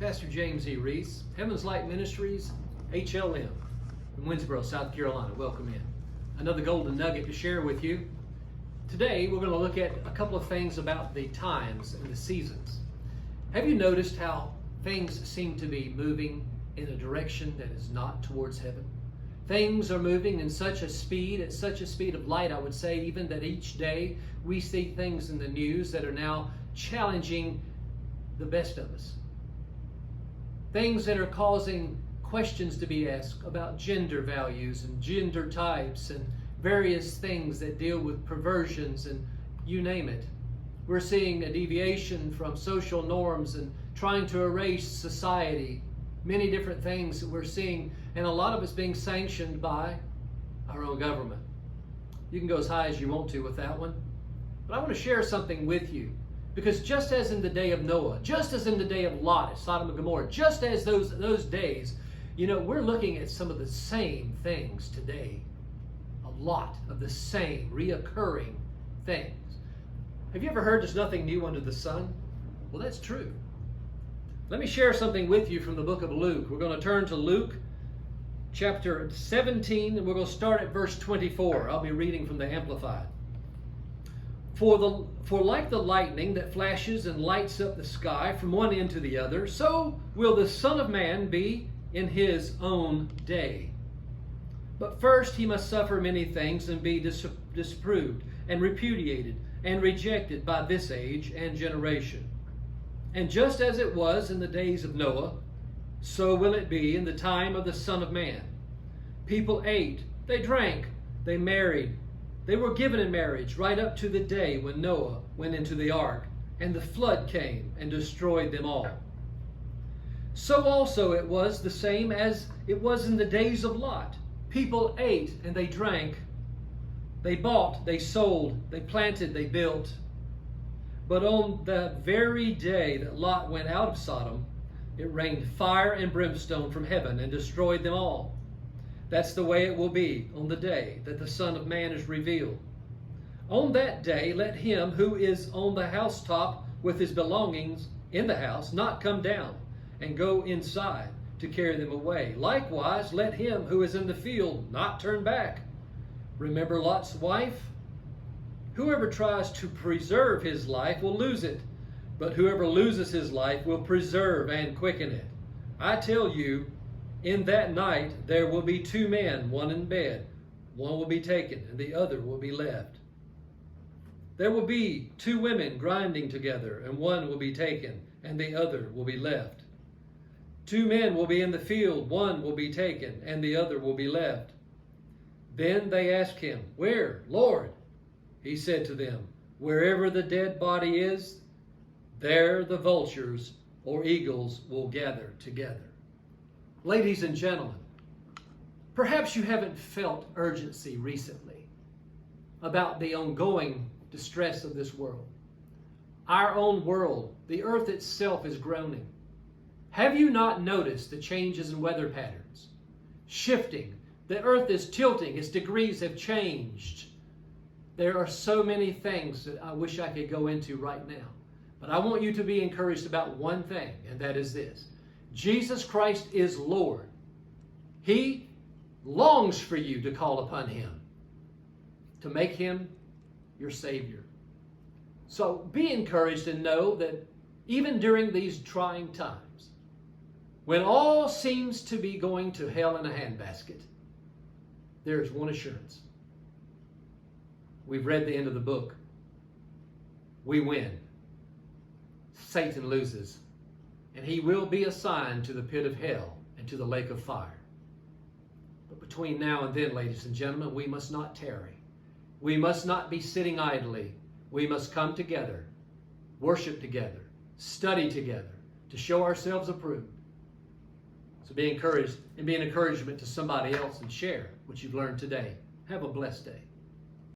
Pastor James E. Reese, Heaven's Light Ministries, HLM, in Winsboro, South Carolina. Welcome in. Another golden nugget to share with you. Today we're going to look at a couple of things about the times and the seasons. Have you noticed how things seem to be moving in a direction that is not towards heaven? Things are moving in such a speed, at such a speed of light, I would say, even that each day we see things in the news that are now challenging the best of us. Things that are causing questions to be asked about gender values and gender types and various things that deal with perversions and you name it. We're seeing a deviation from social norms and trying to erase society. Many different things that we're seeing, and a lot of it's being sanctioned by our own government. You can go as high as you want to with that one. But I want to share something with you. Because just as in the day of Noah, just as in the day of Lot at Sodom and Gomorrah, just as those days, we're looking at some of the same things today. A lot of the same reoccurring things. Have you ever heard there's nothing new under the sun? Well, that's true. Let me share something with you from the book of Luke. We're going to turn to Luke chapter 17, and we're going to start at verse 24. I'll be reading from the Amplified. For like the lightning that flashes and lights up the sky from one end to the other, so will the Son of Man be in his own day. But first he must suffer many things and be disproved and repudiated and rejected by this age and generation. And just as it was in the days of Noah, so will it be in the time of the Son of Man. People ate, they drank, they married, they were given in marriage right up to the day when Noah went into the ark, and the flood came and destroyed them all. So also it was the same as it was in the days of Lot. People ate and they drank. They bought, they sold, they planted, they built. But on the very day that Lot went out of Sodom, it rained fire and brimstone from heaven and destroyed them all. That's the way it will be on the day that the Son of Man is revealed. On that day, let him who is on the housetop with his belongings in the house not come down and go inside to carry them away. Likewise, let him who is in the field not turn back. Remember Lot's wife? Whoever tries to preserve his life will lose it, but whoever loses his life will preserve and quicken it. I tell you, in that night there will be two men, one in bed. One will be taken, and the other will be left. There will be two women grinding together, and one will be taken, and the other will be left. Two men will be in the field, one will be taken, and the other will be left. Then they asked him, "Where, Lord?" He said to them, "Wherever the dead body is, there the vultures or eagles will gather together." Ladies and gentlemen, perhaps you haven't felt urgency recently about the ongoing distress of this world. Our own world, the earth itself, is groaning. Have you not noticed the changes in weather patterns? Shifting. The earth is tilting. Its degrees have changed. There are so many things that I wish I could go into right now. But I want you to be encouraged about one thing, and that is this. Jesus Christ is Lord. He longs for you to call upon him, to make him your Savior. So be encouraged and know that even during these trying times, when all seems to be going to hell in a handbasket, there is one assurance. We've read the end of the book. We win. Satan loses. And he will be assigned to the pit of hell and to the lake of fire. But between now and then, ladies and gentlemen, we must not tarry. We must not be sitting idly. We must come together, worship together, study together, to show ourselves approved. So be encouraged and be an encouragement to somebody else and share what you've learned today. Have a blessed day.